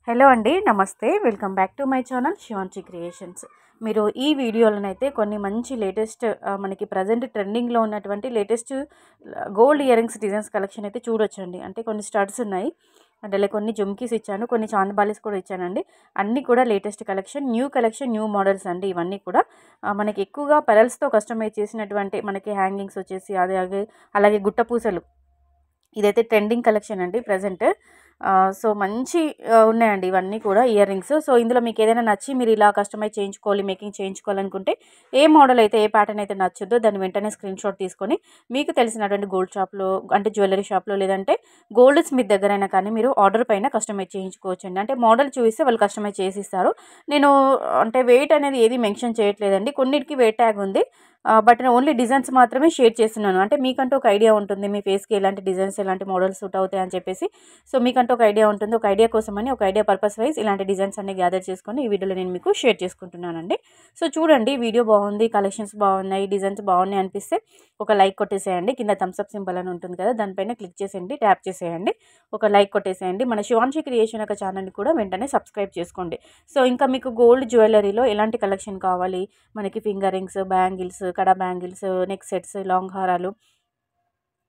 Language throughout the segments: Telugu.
హలో అండి, నమస్తే. Welcome back to my channel Shivanshi creations. మీరు ఈ వీడియోలోనైతే కొన్ని మంచి లేటెస్ట్ మనకి ప్రజెంట్ ట్రెండింగ్లో ఉన్నటువంటి latest gold ear rings designs collection అయితే చూడొచ్చండి. అంటే కొన్ని స్టడ్స్ ఉన్నాయి, అంటే కొన్ని జుమ్కీస్ ఇచ్చాను, కొన్ని చాందబాలీస్ కూడా ఇచ్చానండి. అన్నీ కూడా లేటెస్ట్ కలెక్షన్, న్యూ మోడల్స్ అండి. ఇవన్నీ కూడా మనకి ఎక్కువగా పెరల్స్తో కస్టమైజ్ చేసినటువంటి మనకి హ్యాంగింగ్స్ వచ్చేసి అలాగే గుట్టపూసలు. ఇదైతే ట్రెండింగ్ కలెక్షన్ అండి ప్రజెంట్. సో మంచి ఉన్నాయండి ఇవన్నీ కూడా ఇయర్ రింగ్స్. సో ఇందులో మీకు ఏదైనా నచ్చి మీరు ఇలా కస్టమైజ్ చేయించుకోవాలి, మేకింగ్ చేయించుకోవాలనుకుంటే ఏ మోడల్ అయితే, ఏ ప్యాటర్న్ అయితే నచ్చుద్దో దాన్ని వెంటనే స్క్రీన్ షాట్ తీసుకొని మీకు తెలిసినటువంటి గోల్డ్ షాప్లో, అంటే జ్యువెలరీ షాప్లో, లేదంటే గోల్డ్ స్మిత్ దగ్గరైనా కానీ మీరు ఆర్డర్ పైన కస్టమైజ్ చేయించుకోవచ్చండి. అంటే మోడల్ చూపిస్తే వాళ్ళు కస్టమైజ్ చేసి ఇస్తారు. నేను అంటే వెయిట్ అనేది ఏది మెన్షన్ చేయట్లేదండి, కొన్నిటికి వెయిట్ ట్యాగ్ ఉంది. బట్ ఓన్లీ డిజైన్స్ మాత్రమే షేర్ చేస్తున్నాను. అంటే మీకంటూ ఒక ఐడియా ఉంటుంది, మీ ఫేస్కి ఎలాంటి డిజైన్స్, ఎలాంటి మోడల్స్ సూట్ అవుతాయి అని చెప్పేసి. సో మీకంటూ ఒక ఐడియా ఉంటుంది. ఒక ఐడియా కోసమని, ఒక ఐడియా పర్పస్ వైజ్ ఇలాంటి డిజైన్స్ అన్ని గ్యాదర్ చేసుకొని ఈ వీడియోలో నేను మీకు షేర్ చేసుకుంటున్నానండి. సో చూడండి, వీడియో బాగుంది, కలెక్షన్స్ బాగున్నాయి, డిజైన్స్ బాగున్నాయి అనిపిస్తే ఒక లైక్ కొట్టేసేయండి. కింద థమ్స్అప్ సింబల్ అని ఉంటుంది కదా, దానిపైన క్లిక్ చేసేయండి, ట్యాప్ చేసేయండి, ఒక లైక్ కొట్టేసేయండి. మన శివాంశి క్రియేషన్ యొక్క ఛానల్ని కూడా వెంటనే సబ్స్క్రైబ్ చేసుకోండి. సో ఇంకా మీకు గోల్డ్ జ్యువెలరీలో ఎలాంటి కలెక్షన్ కావాలి, మనకి ఫింగర్ రింగ్స్, బ్యాంగిల్స్, కడా బ్యాంగిల్స్, నెక్ సెట్స్, లాంగ్ హారాలు,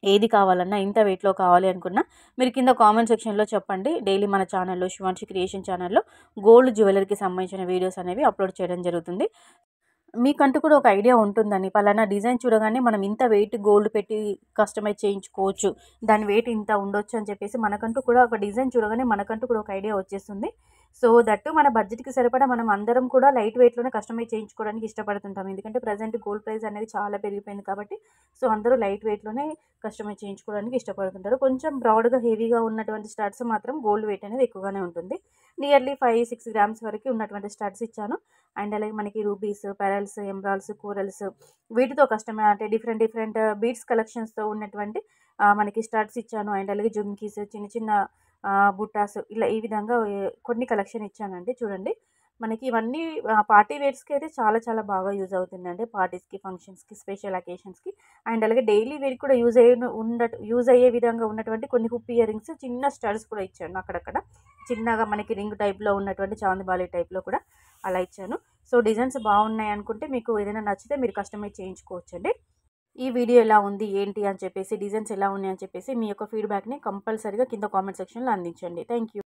ఏది కావాలన్నా, ఇంత వెయిట్లో కావాలి అనుకున్నా మీరు కింద కామెంట్ సెక్షన్లో చెప్పండి. డైలీ మన ఛానల్లో, శివాంశి క్రియేషన్ ఛానల్లో గోల్డ్ జ్యువెలరీకి సంబంధించిన వీడియోస్ అనేవి అప్లోడ్ చేయడం జరుగుతుంది. మీకంటూ కూడా ఒక ఐడియా ఉంటుందని, పలానా డిజైన్ చూడగానే మనం ఇంత వెయిట్ గోల్డ్ పెట్టి కస్టమైజ్ చేయించుకోవచ్చు, దాని వెయిట్ ఇంత ఉండొచ్చు అని చెప్పేసి మనకంటూ కూడా ఒక డిజైన్ చూడగానే మనకంటూ కూడా ఒక ఐడియా వచ్చేస్తుంది. సో దట్టు మన బడ్జెట్కి సరిపడా మనం అందరం కూడా లైట్ వెయిట్లోనే కస్టమైజ్ చేయించుకోవడానికి ఇష్టపడుతుంటాం. ఎందుకంటే ప్రజెంట్ గోల్డ్ ప్రైస్ అనేది చాలా పెరిగిపోయింది కాబట్టి సో అందరూ లైట్ వెయిట్లోనే కస్టమైజ్ చేయించుకోవడానికి ఇష్టపడుతుంటారు. కొంచెం బ్రాడ్గా హెవీగా ఉన్నటువంటి స్టడ్స్ మాత్రం గోల్డ్ వెయిట్ అనేది ఎక్కువగానే ఉంటుంది. నియర్లీ 5-6 గ్రామ్స్ వరకు ఉన్నటువంటి స్టడ్స్ ఇచ్చాను. అండ్ అలాగే మనకి రూబీస్, పెరల్స్, ఎమరాల్డ్స్, కోరల్స్, వీటితో కస్టమైజ్ అంటే డిఫరెంట్ బీడ్స్ కలెక్షన్స్తో ఉన్నటువంటి మనకి స్టడ్స్ ఇచ్చాను. అండ్ అలాగే జుమ్కీస్, చిన్న చిన్న బుట్టాస్, ఇలా ఈ విధంగా కొన్ని కలెక్షన్ ఇచ్చానండి. చూడండి, మనకి ఇవన్నీ పార్టీ వేర్స్కి అయితే చాలా చాలా బాగా యూజ్ అవుతుందండి. పార్టీస్కి, ఫంక్షన్స్కి, స్పెషల్ అకేషన్స్కి, అండ్ అలాగే డైలీ వేర్ కూడా యూజ్ అయ్యే విధంగా ఉన్నటువంటి కొన్ని హుప్ ఇయర్ రింగ్స్, చిన్న స్టడ్స్ కూడా ఇచ్చాను. అక్కడక్కడ చిన్నగా మనకి రింగ్ టైప్లో ఉన్నటువంటి చాందిబాలి టైప్లో కూడా అలా ఇచ్చాను. సో డిజైన్స్ బాగున్నాయి అనుకుంటే మీకు ఏదైనా నచ్చితే మీరు కస్టమైజ్ చేయించుకోవచ్చండి. ఈ వీడియో ఎలా ఉంది, ఏంటి అని చెప్పేసి, డిజైన్స్ ఎలా ఉన్నాయి అని చెప్పేసి మీ యొక్క ఫీడ్బ్యాక్ని కంపల్సరీగా కింద కామెంట్ సెక్షన్లో అందించండి. Thank you.